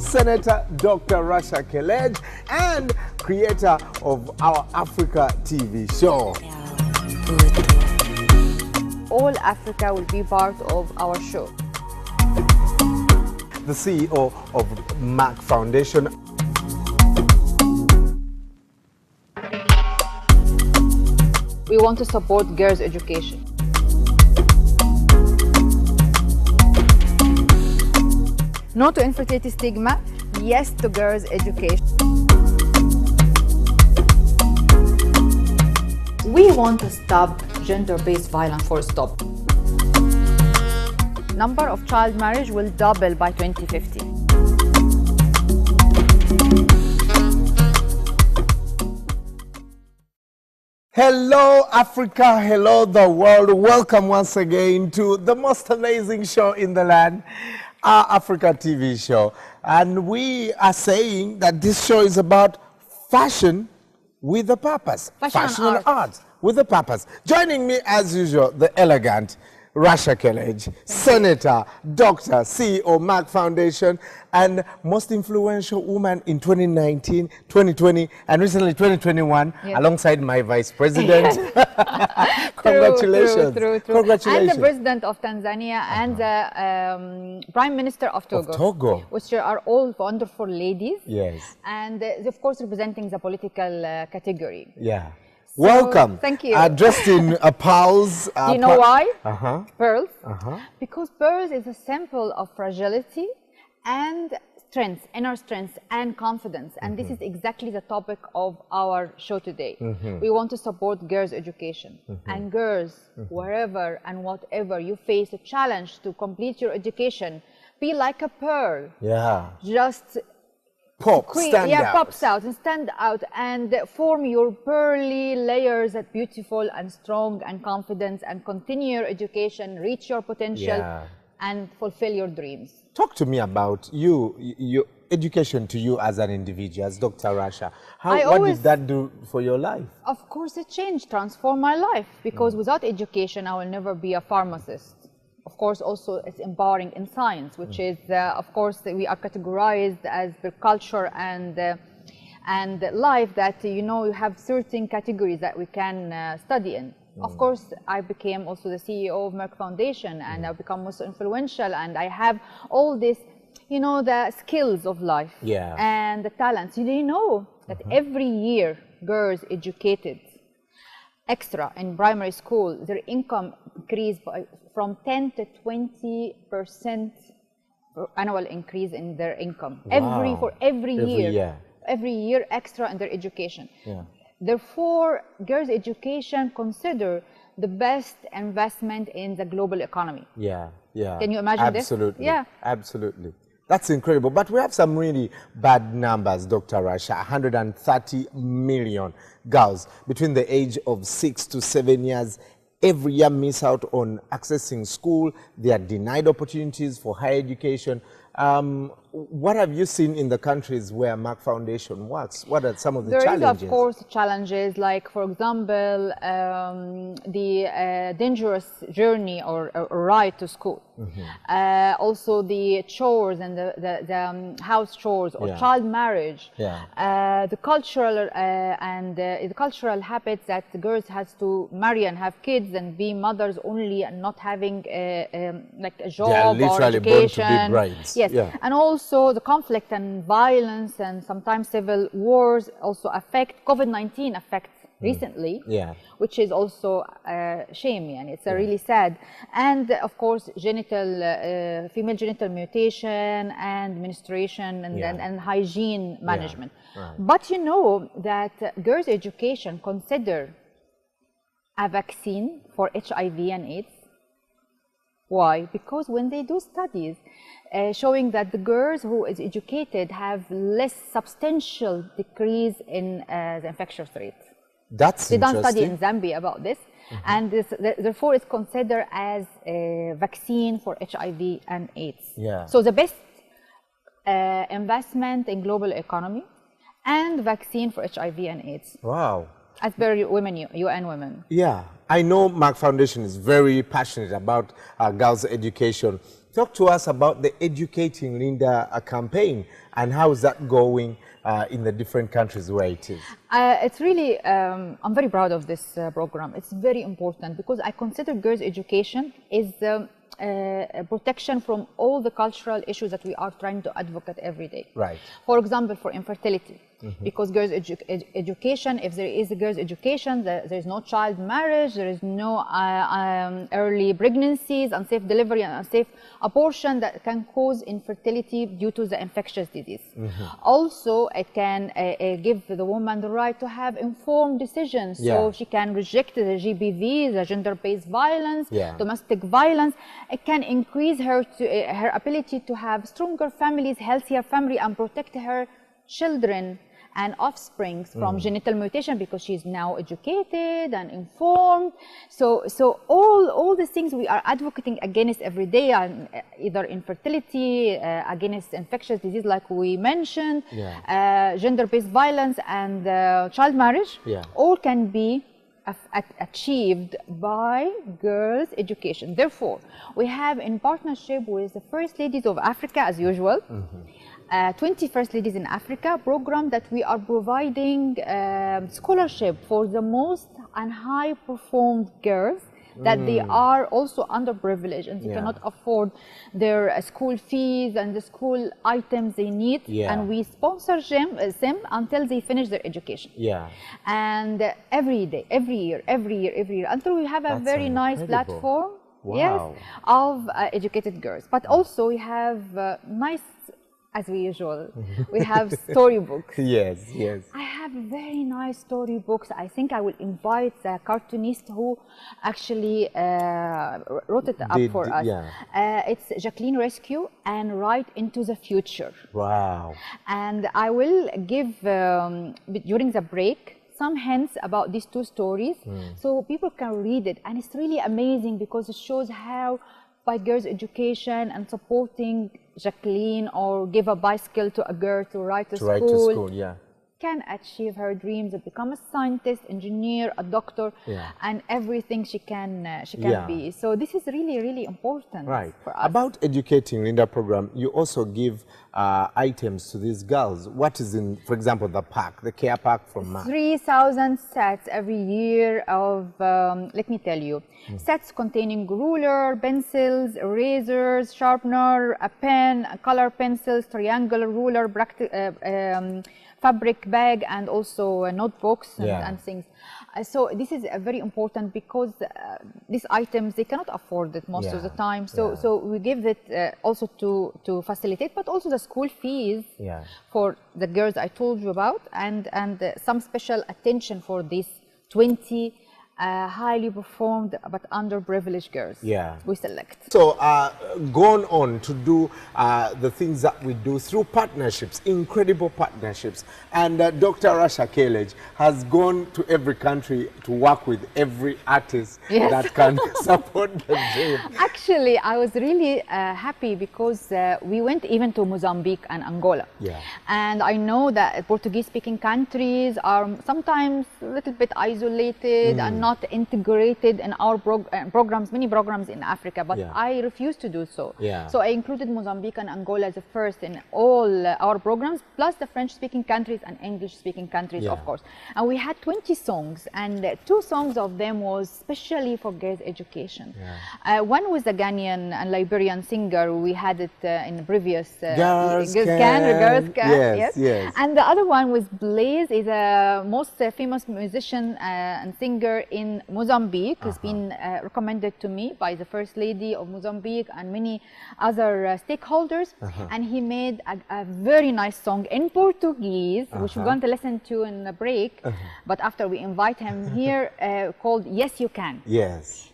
Senator Dr. Rasha Kelej, and creator of our Africa TV show. All Africa will be part of our show. The CEO of MERK Foundation. We want to support girls' education. No to infertility stigma, yes to girls' education. We want to stop gender-based violence, full stop. Number of child marriage will double by 2050. Hello Africa, hello the world. Welcome once again to the most amazing show in the land, our Africa TV show. And we are saying that this show is about fashion with a purpose. Fashion and art with a purpose. Joining me as usual, the elegant Rasha Kelej, Senator, Doctor, CEO, MERK Foundation, and most influential woman in 2019, 2020, and recently 2021, alongside my Vice President. Congratulations. True. Congratulations. And the President of Tanzania and the Prime Minister of Togo. Which are all wonderful ladies. Yes. And of course representing the political category. Yeah. So, welcome. Thank you. Dressed in pearls. Do you know why? Pearls. Because pearls is a symbol of fragility and strength, inner strength and confidence. And this is exactly the topic of our show today. We want to support girls' education. And girls, wherever and whatever you face a challenge to complete your education, be like a pearl. Yeah. Just pops out and stand out and form your pearly layers that beautiful and strong and confident, and continue your education, reach your potential and fulfill your dreams. Talk to me about your education to you as an individual, as Dr. Rasha. What did that do for your life? Of course it changed, transformed my life, because without education I will never be a pharmacist. Of course, also it's empowering in science, which is, of course, we are categorized as per culture and life, that, you have certain categories that we can study in. Of course, I became also the CEO of MERK Foundation, and I've become most influential, and I have all this, the skills of life and the talents. You know that every year girls educated extra in primary school, their income increased from 10 to 20% annual increase in their income. Wow. Every year extra in their education. Therefore, girls' education considered the best investment in the global economy. Can you imagine this? Absolutely. Absolutely. That's incredible. But we have some really bad numbers, Dr. Rasha. 130 million girls between the age of 6 to 7 years every year miss out on accessing school. They are denied opportunities for higher education. What have you seen in the countries where MERK Foundation works? What are some of the challenges? There is, of course, challenges, like, for example, the dangerous journey or ride to school. Also the chores and the house chores or child marriage. The cultural the cultural habits that the girls has to marry and have kids and be mothers only, and not having like a job or education. Born to be brides. And also the conflict and violence and sometimes civil wars also affect. COVID-19 affects recently, which is also a shame, and it's really sad. And of course, female genital mutilation and menstruation and hygiene management. But you know that girls' education consider a vaccine for HIV and AIDS. Why? Because when they do studies showing that the girls who is educated have less substantial decrease in the infectious rate. That's They done study in Zambia about this, and therefore it's considered as a vaccine for HIV and AIDS. So the best investment in global economy and vaccine for HIV and AIDS. Wow. As per UN Women. Yeah, I know MERK Foundation is very passionate about girls' education. Talk to us about the Educating Linda campaign and how is that going in the different countries where it is? It's really, I'm very proud of this program. It's very important because I consider girls' education is protection from all the cultural issues that we are trying to advocate every day. Right. For example, for infertility, because girls' education, if there is a girls' education, there is no child marriage, there is no early pregnancies, unsafe delivery, and unsafe abortion that can cause infertility due to the infectious disease. Also, it can give the woman the right to have informed decisions, so she can reject the GBV, the gender-based violence, domestic violence. It can increase her ability to have stronger families, healthier family, and protect her children and offspring from genital mutation because she's now educated and informed. So all the things we are advocating against every day, either infertility, against infectious disease like we mentioned, gender-based violence and child marriage, all can be achieved by girls' education. Therefore, we have in partnership with the First Ladies of Africa, as usual, 20 First Ladies in Africa program that we are providing scholarship for the most and high performed girls that they are also underprivileged and they cannot afford their school fees and the school items they need, and we sponsor them until they finish their education. And every day, every year, until we have a very nice platform of educated girls. But also we have nice, as usual, we have storybooks. I have very nice storybooks. I think I will invite the cartoonist who actually wrote it up for us. It's Jacqueline Rescue and Right into the Future. Wow. And I will give, during the break, some hints about these two stories so people can read it. And it's really amazing because it shows how by girls' education and supporting Jacqueline or give a bicycle to a girl to ride to school, can achieve her dreams and become a scientist, engineer, a doctor, and everything she can be. So this is really, really important for us. About Educating Linda program, you also give items to these girls. What is in, for example, the pack, the care pack from Merck? 3,000 sets every year of, let me tell you, sets containing ruler, pencils, erasers, sharpener, a pen, color pencils, triangular ruler, fabric bag, and also notebooks and things. So this is very important because these items, they cannot afford it most of the time. So we give it also to facilitate, but also the school fees for the girls I told you about, and some special attention for these 20 highly performed but underprivileged girls we select. So gone on to do the things that we do through partnerships, incredible partnerships. And Dr. Rasha Kelej has gone to every country to work with every artist that can support the dream. Actually, I was really happy because we went even to Mozambique and Angola. And I know that Portuguese-speaking countries are sometimes a little bit isolated and not integrated in our programs, many programs in Africa, but I refused to do so. So I included Mozambique and Angola as the first in all our programs, plus the French-speaking countries and English-speaking countries, of course. And we had 20 songs, and 2 songs of them was specially for girls' education. One was the Ghanaian and Liberian singer. We had it in the previous Girls Can. Yes. And the other one was Blaze, is a most famous musician and singer in Mozambique. Has been recommended to me by the First Lady of Mozambique and many other stakeholders. And he made a very nice song in Portuguese, which we're going to listen to in the break. But after we invite him here, called Yes You Can.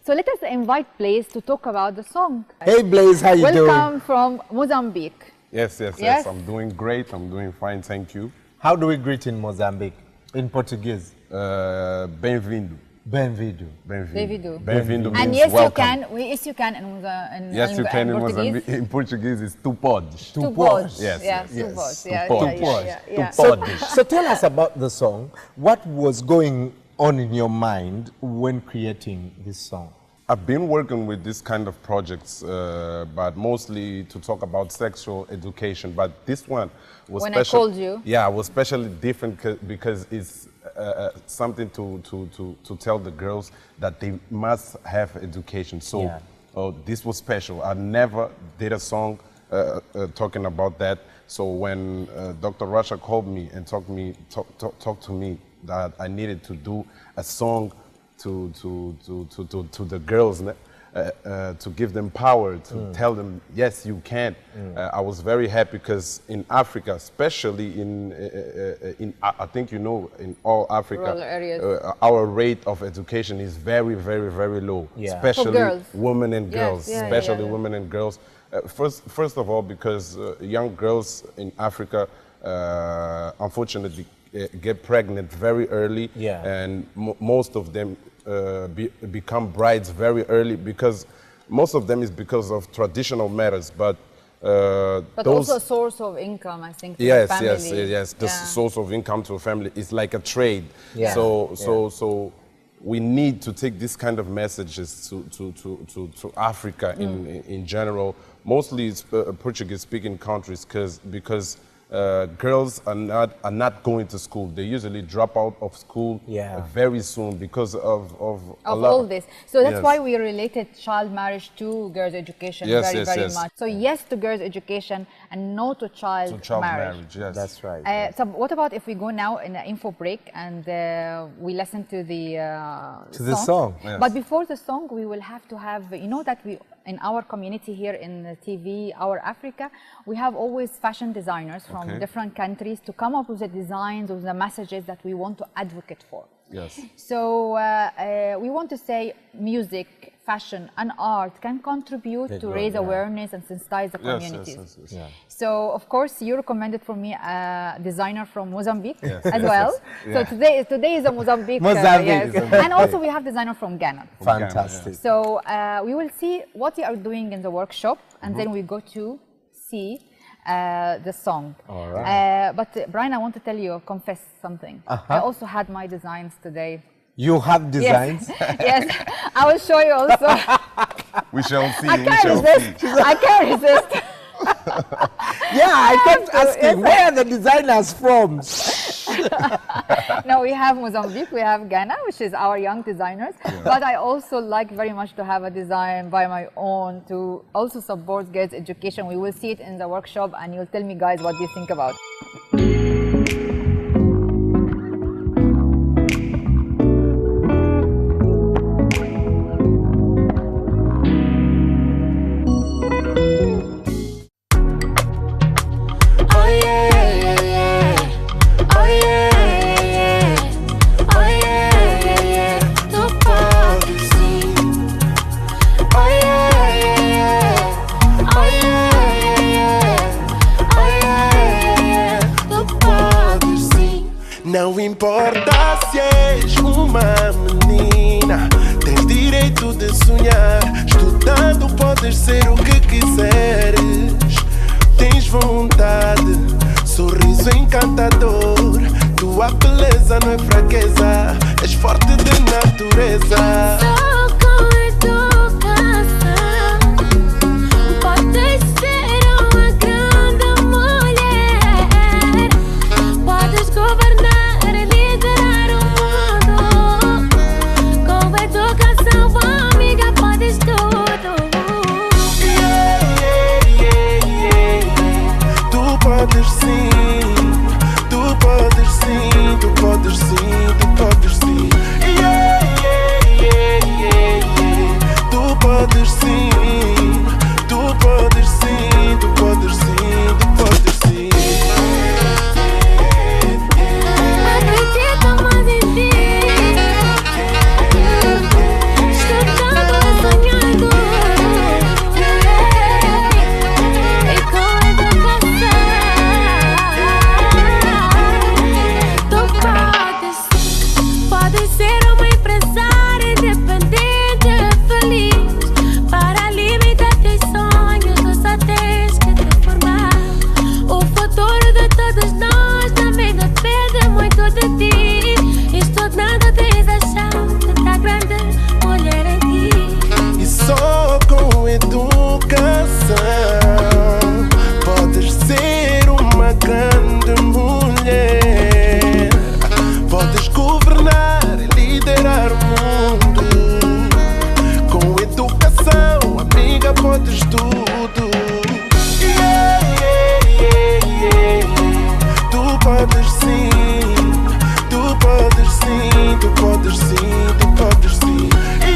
So let us invite Blaze to talk about the song. Hey Blaze, how you doing? Welcome from Mozambique. Yes. I'm doing great. I'm doing fine. Thank you. How do we greet in Mozambique? In Portuguese? Bem-vindo. Bem-vindo. Bem-vindo and means yes welcome. Yes you can in Yes you can in Portuguese. Mozambique. In Portuguese is tu podes. Tu podes. Yes. Tu podes. Tu podes. So tell us about the song. What was going on in your mind when creating this song? I've been working with this kind of projects, but mostly to talk about sexual education. But this one was When special. I called you? Yeah, it was especially different because it's something to tell the girls that they must have education. So this was special. I never did a song talking about that. So when Dr. Russia called me and talked to me that I needed to do a song to the girls, to give them power, to tell them, yes, you can. I was very happy because in Africa, especially in I think you know, in all Africa, rural areas, our rate of education is very, very, very low, especially women and girls, especially women and girls. First of all, because young girls in Africa, unfortunately, get pregnant very early, and most of them become brides very early because most of them is because of traditional matters, but also a source of income, I think. Yes. The source of income to a family is like a trade. So we need to take this kind of messages to Africa in general, mostly Portuguese-speaking countries, because girls are not going to school. They usually drop out of school very soon because of all this. So that's why we related child marriage to girls' education very much. So yes to girls' education and no to child marriage. Yes, that's right. So what about if we go now in an info break and we listen to the song? Yes. But before the song, we will have to have, you know, that we in our community here in the TV, Our Africa, we have always fashion designers from different countries to come up with the designs or the messages that we want to advocate for. Yes. So we want to say music, fashion and art can contribute to raise awareness and sensitize the communities. So of course you recommended for me a designer from Mozambique as well. So today is a Mozambique. And also we have designer from Ghana. Fantastic. So we will see what they are doing in the workshop and then we go to see the song. All right. But Brian, I want to tell you, confess something. I also had my designs today. You have designs? Yes, I will show you also. We shall see. I can't resist. I can't resist. I kept asking, where are the designers from? No, we have Mozambique, we have Ghana, which is our young designers. But I also like very much to have a design by my own to also support girls' education. We will see it in the workshop and you'll tell me, guys, what do you think about it. Não importa se és uma menina, tens direito de sonhar. Estudando podes ser o que quiseres. Tens vontade, sorriso encantador. Tua beleza não é fraqueza, és forte de natureza. Só com educação podes ser uma grande mulher. Podes governar. Ser uma empresária independente, feliz, para podes sim, tu podes sim, tu podes sim, tu podes sim.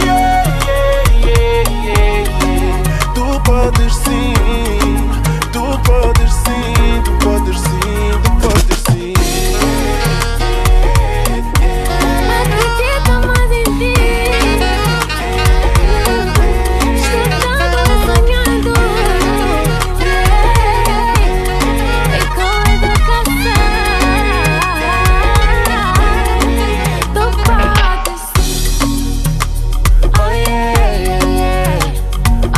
Yeah, yeah, yeah, yeah, yeah. Tu podes sim, tu podes sim, tu podes sim, tu podes sim. Acredito mais em ti. Estudando, sonhando, e com educação, tu podes sim. Oh yeah, yeah, yeah.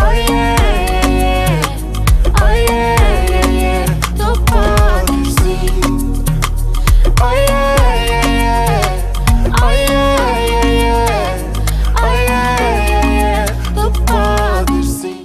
Oh yeah, yeah, yeah. Oh yeah, yeah, yeah. Tu podes sim. Oh yeah, yeah, yeah. Oh yeah, yeah, yeah. Oh yeah, yeah, yeah. Tu podes sim.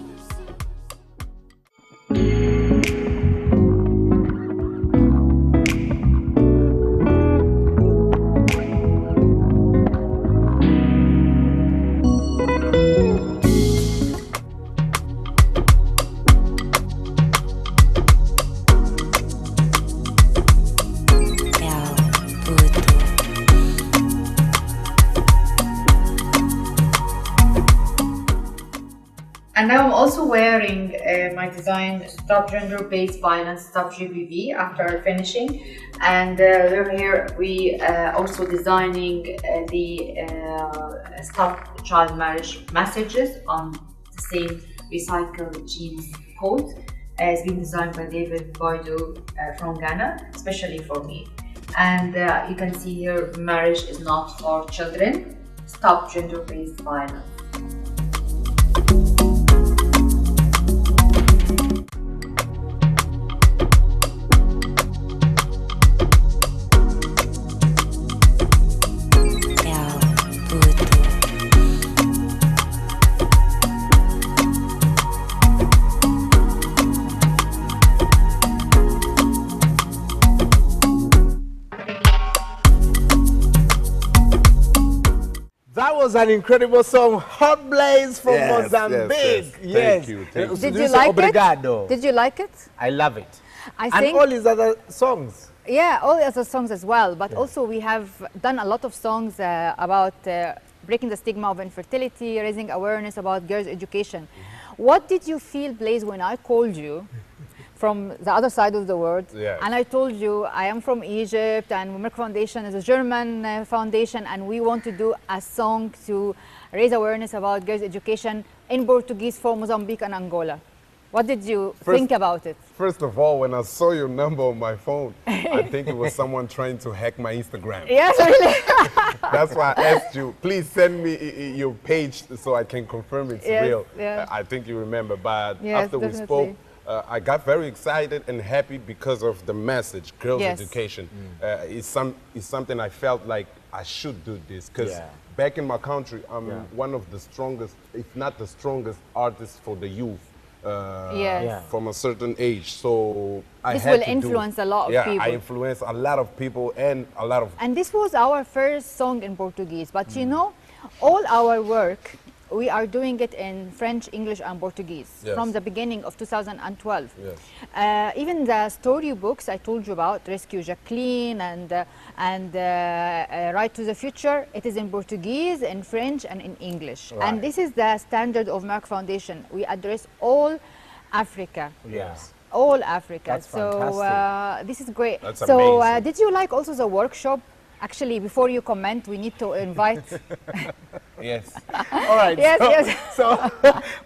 And now I'm also wearing my design Stop Gender-Based Violence, Stop GBV after finishing. And we're here, we also designing the Stop Child Marriage messages on the same recycled jeans coat. It's been designed by David Boydo from Ghana, especially for me. And you can see here, marriage is not for children. Stop gender-based violence. That was an incredible song, Hot Blaze from Yes, Mozambique. yes. Thank you, thank you. Did you like Obrigado. it? Did you like it? I love it. I And think, all his other songs. yeah, all the other songs as well. But also we have done a lot of songs about breaking the stigma of infertility, raising awareness about girls' education. What did you feel, Blaze, when I called you from the other side of the world? Yes. And I told you I am from Egypt and Merck Foundation is a German foundation, and we want to do a song to raise awareness about girls' education in Portuguese for Mozambique and Angola. What did you think about it? First of all, when I saw your number on my phone, I think it was someone trying to hack my Instagram. Yes, really. That's why I asked you, please send me your page so I can confirm it's Yes, real. yeah. I think you remember, but Yes, after we definitely. spoke, I got very excited and happy because of the message, girls' Yes. education. It's something I felt like I should do this because Yeah. back in my country, I'm one of the strongest, if not the strongest artists for the youth. Yes. Yeah. From a certain age, so I This had will to do influence it. a lot of Yeah, people. I influence a lot of people and a lot of And this was our first song in Portuguese. But you know, all our work, we are doing it in French, English, and Portuguese Yes. from the beginning of 2012. Yes. Even the storybooks I told you about, Rescue Jacqueline and Right to the Future, it is in Portuguese, in French, and in English. Right. And this is the standard of Merck Foundation. We address all Africa. Yes. All Africa. That's so fantastic. this is great. That's so amazing. did you like also the workshop? Actually, before you comment, we need to invite. yes. All right. Yes, so, yes. So,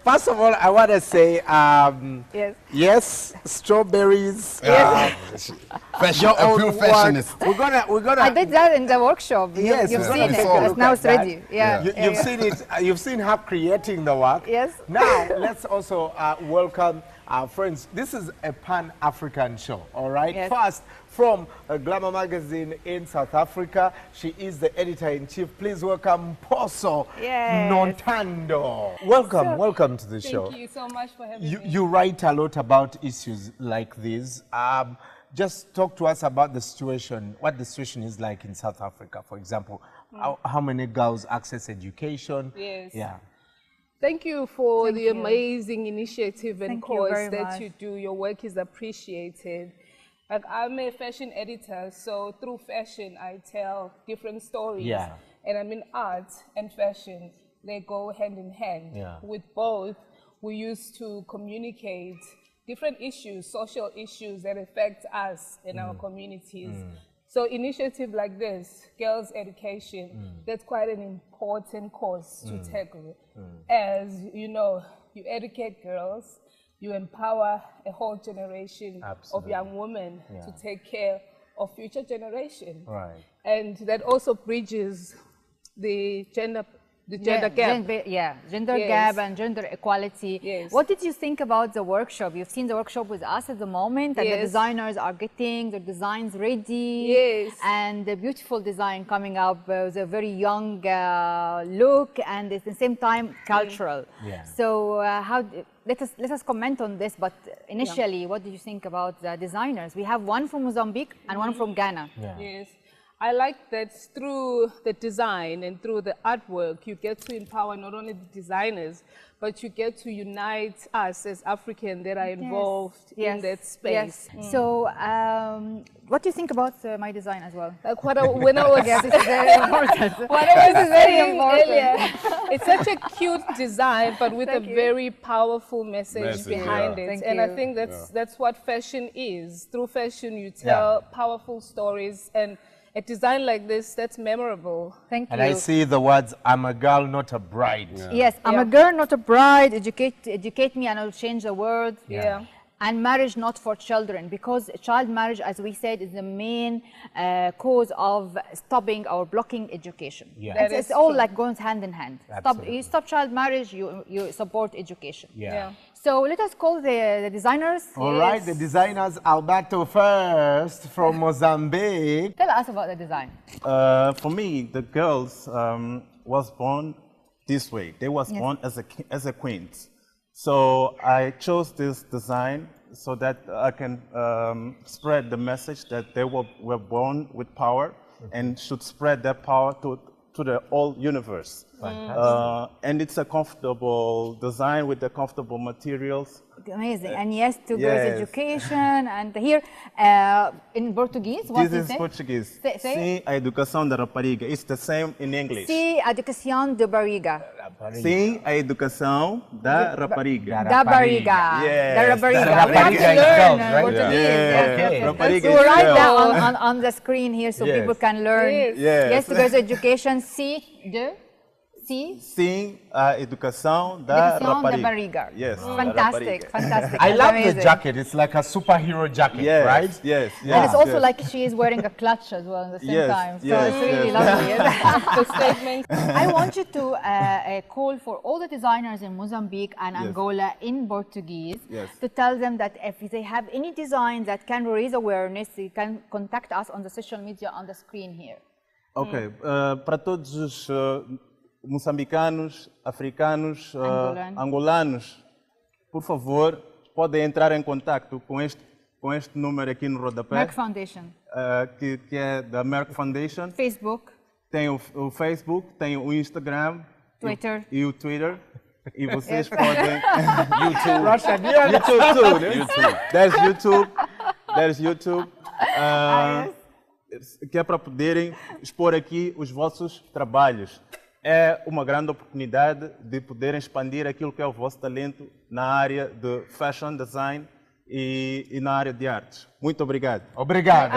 first of all, I want to say, Yes. yes, strawberries. Fashion, Your a own pure work. fashionist. We're gonna. I did that in the workshop. Yes, You've we're seen gonna it. take a It's look now at it's that. ready. Yeah. You've seen it. You've seen her creating the work. Yes. Now let's also welcome our friends. This is a Pan-African show. All right. Yes. First, from Glamour magazine in South Africa, she is the editor-in-chief. Please welcome Poso Yes. Nontando. Welcome, welcome to the show. Thank you so much for having me. You write a lot about issues like these. Just talk to us about the situation, what the situation is like in South Africa, for example. How many girls access education? Yes. Yeah. Thank you for Thank the you. amazing initiative and Thank you very cause that much. you do. Your work is appreciated. Like I'm a fashion editor, so through fashion I tell different stories. Yeah. And I mean art and fashion, they go hand in hand. Yeah. With both, we used to communicate different issues, social issues that affect us in our communities. So initiative like this, girls' education, that's quite an important cause to tackle. As you know, you educate girls, you empower a whole generation of young women to take care of future generation. Right. And that also bridges the gender gap. Gender Yes. gap and gender equality. Yes. What did you think about the workshop? You've seen the workshop with us at the moment, and the Yes. designers are getting their designs ready. Yes. And the beautiful design coming up with a very young look, and at the same time cultural. Yeah. So let us comment on this. But initially, what did you think about the designers? We have one from Mozambique and one from Ghana. Yeah. Yes. I like that through the design and through the artwork, you get to empower not only the designers, but you get to unite us as Africans that are involved in that space. Yes. So, what do you think about my design as well? Like when I was This is very important. What I was very saying important. earlier, it's such a cute design, but with a very powerful message behind it. Thank And you. I think that's what fashion is. Through fashion, you tell powerful stories, and a design like this, that's memorable. Thank you. And I see the words, I'm a girl, not a bride. Yes, I'm a girl, not a bride. Educate me, and I'll change the world. Yeah. And marriage not for children, because child marriage, as we said, is the main cause of stopping or blocking education. Yeah. It's all like goes hand in hand. You stop child marriage, you support education. Yeah. So let us call the designers. All right, the designers, Alberto first from Mozambique. Tell us about the design. For me, the girls was born this way. They was born as a queens. So I chose this design so that I can spread the message that they were born with power and should spread that power to the whole universe. And it's a comfortable design with the comfortable materials. Amazing. And yes, to girls' education. And here in Portuguese, what This do you is say? Portuguese. Say Sim, a educação da rapariga. It's the same in English. Sí, educación de barriga. Sim, a educação da rapariga. Da barriga. Yes, Da barriga. da We have to barriga is learn girls, right? Portuguese. Yeah. Okay. Rapariga So is write girl. that on the screen here so Yes. people can learn. Yes. Yes. Yes, to girls' education. Sí, de. Sí. Sim, a educação da Educação da rapariga. barriga. Yes. da Fantastic, rapariga. fantastic. I That's love amazing. the jacket. It's like a superhero jacket, Yes, right? yes, yes. And it's also yes. like she is wearing a clutch as well at the same Yes, time. So yes, it's really yes. lovely. The statement. I want you to call for all the designers in Mozambique and Angola in Portuguese Yes. to tell them that if they have any designs that can raise awareness, they can contact us on the social media on the screen here. Ok, para todos os moçambicanos, africanos, angolanos, por favor, podem entrar em contato com este número aqui no rodapé, Merck Foundation. que é da Merck Foundation. Facebook, Tem o Facebook, tem o Instagram Twitter. e o Twitter. E vocês podem... Russia, yeah. YouTube too, né? There's YouTube. Que é para poderem expor aqui os vossos trabalhos. É uma grande oportunidade de poderem expandir aquilo que é o vosso talento na área de fashion design e na área de artes. Muito obrigado. Obrigado.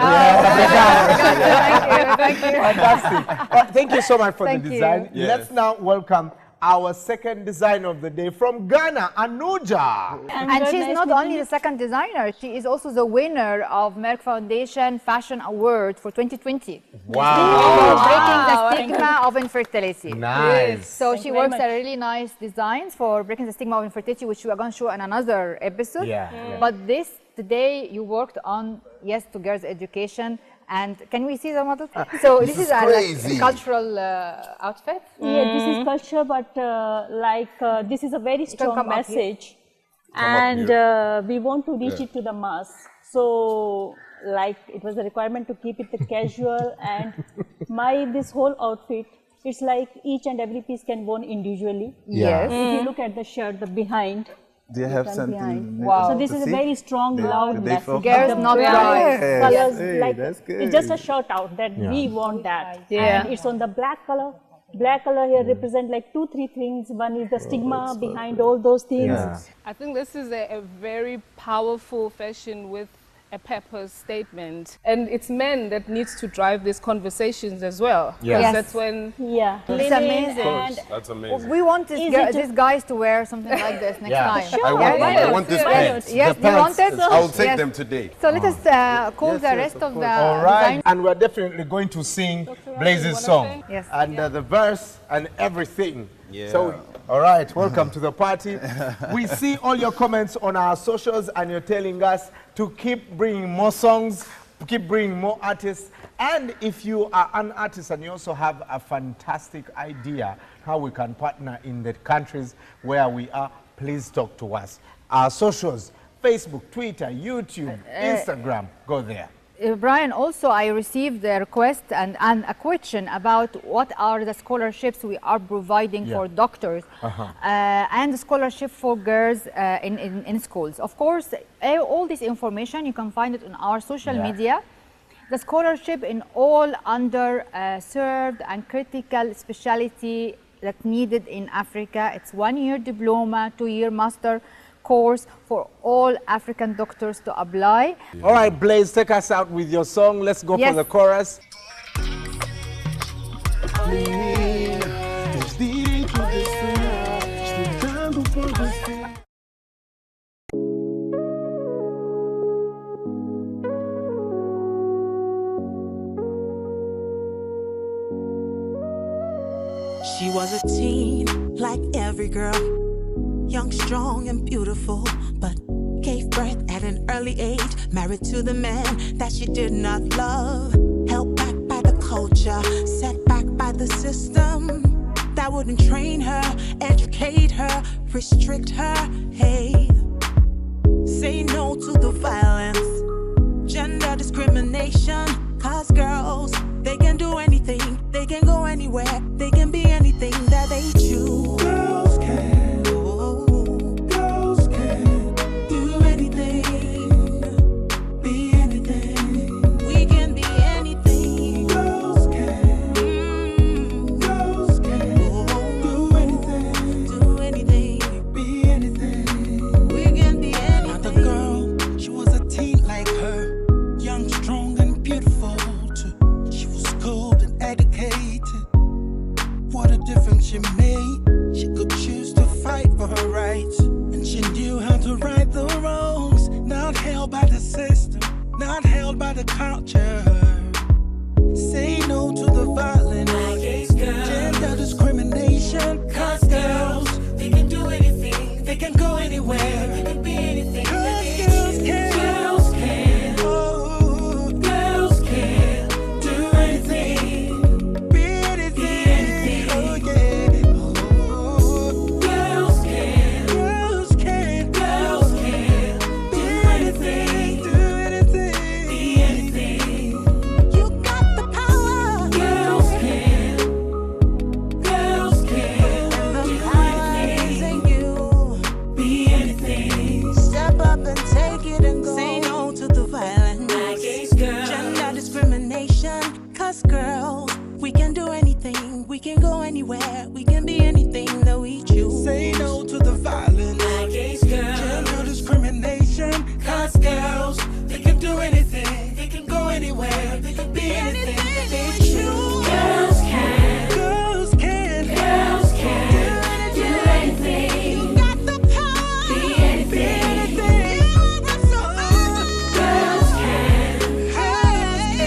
Thank you. Fantastic. Thank you so much for Thank the you. design. Yes. Let's now welcome our second designer of the day from Ghana, Anuja. And she's not only the second designer, she is also the winner of Merck Foundation Fashion Award for 2020. Wow. For breaking the stigma of infertility. Nice. So she works at really nice designs for breaking the stigma of infertility, which we are going to show in another episode. Yeah. But today you worked on, yes, to girls' education. And can we see the model? So this is a crazy. cultural outfit. Yeah, this is culture, but this is a very strong come up here. message, and we want to reach it to the mass. So, it was a requirement to keep it casual, and this whole outfit, it's like each and every piece can be worn individually. Yeah. If you look at the shirt, the behind, Do you have Turn something? behind. Wow. So this to is a see? very strong, loud Did they message. focus? Girls The not bright guys. colors, Hey, like that's good. it's just a shout out that we want that. Yeah. And it's on the black color. Black color here represent like 2-3 things. One is the stigma behind all those things. Yeah. I think this is a very powerful fashion with a purpose statement. And it's men that needs to drive these conversations as well. Yes. Yes. That's when Yeah. It's Linen amazing. and That's amazing. We want this Easy to- these guys to wear something like this next Yeah. time. Sure. I want, Why I not? want this Why pants. not? Yes, The you want pants. it? I will take Yes. them today. So let us call Yes, the yes, rest of of the course. All right, design. and we're definitely going to sing Blaze's wanna song. sing? Yes. And the verse and everything. Yeah. So, all right, welcome to the party. We see all your comments on our socials, and you're telling us to keep bringing more songs, keep bringing more artists. And if you are an artist and you also have a fantastic idea how we can partner in the countries where we are, please talk to us. Our socials, Facebook, Twitter, YouTube, Instagram, go there. Brian, also I received a request and a question about what are the scholarships we are providing for doctors and scholarship for girls in schools. Of course, all this information, you can find it on our social media. The scholarship in all underserved and critical specialty that's needed in Africa. It's 1-year diploma, 2-year master course for all African doctors to apply. All right, Blaze, take us out with your song. Let's go Yes. for the chorus. She was a teen, like every girl, young, strong, and beautiful, but gave birth at an early age, married to the man that she did not love, held back by the culture, set back by the system that wouldn't train her, educate her, restrict her. Hey, say no to the violence, gender discrimination, 'cause girls, they can do anything, they can go anywhere, they can be anything that they choose. Girls can, girls can do anything, be anything. We can be anything. Girls can, girls can do anything, be anything. We can be anything. Not the girl, she was a teen like her, young, strong, and beautiful too. She was schooled and educated. What a difference she made. She could choose to fight for her rights, and she knew how to right the wrongs. Not held by the system, not held by the culture. Say no to the violence, gender discrimination. 'Cause girls, they can do anything, they can go anywhere, they can be anything. 'Cause girls can, girls can, girls can do anything, be anything. Oh yeah, girls can, girls can, girls can do anything, be anything. You got the power. Girls can, girls can The do power is anything, in you. be anything. Step up and take it and go. Say no to the violence, gender discrimination. 'Cause girls, we can do anything, we can go anywhere, we can be anything that we choose. Say no to the violence, gender discrimination. 'Cause girls, they can do anything, they can go anywhere, they can be anything that they choose. Girls can, girls can, girls can do anything. You got the power. Be anything. Girls can,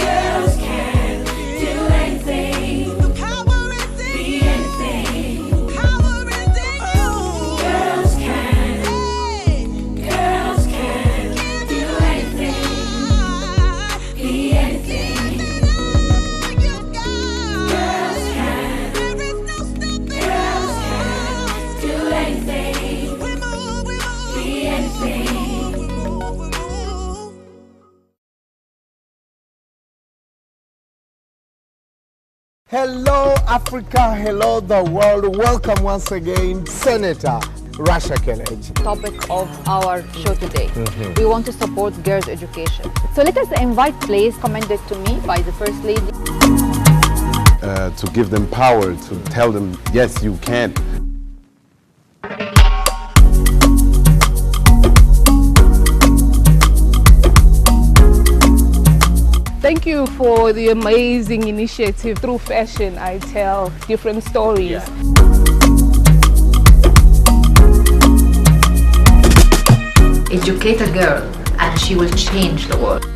girls can do anything, The power is in be you. anything. Power is in you. Girls can, Hey. girls can do anything, be anything. Girls can, girls can do anything, be anything. Hello, Africa. Hello, the world. Welcome once again, Senator Rasha Kelechi. Topic of our show today. We want to support girls' education. So let us invite plays commended to me by the First Lady. To give them power, to tell them, yes, you can. Thank you for the amazing initiative. Through fashion, I tell different stories. Educate a girl and she will change the world.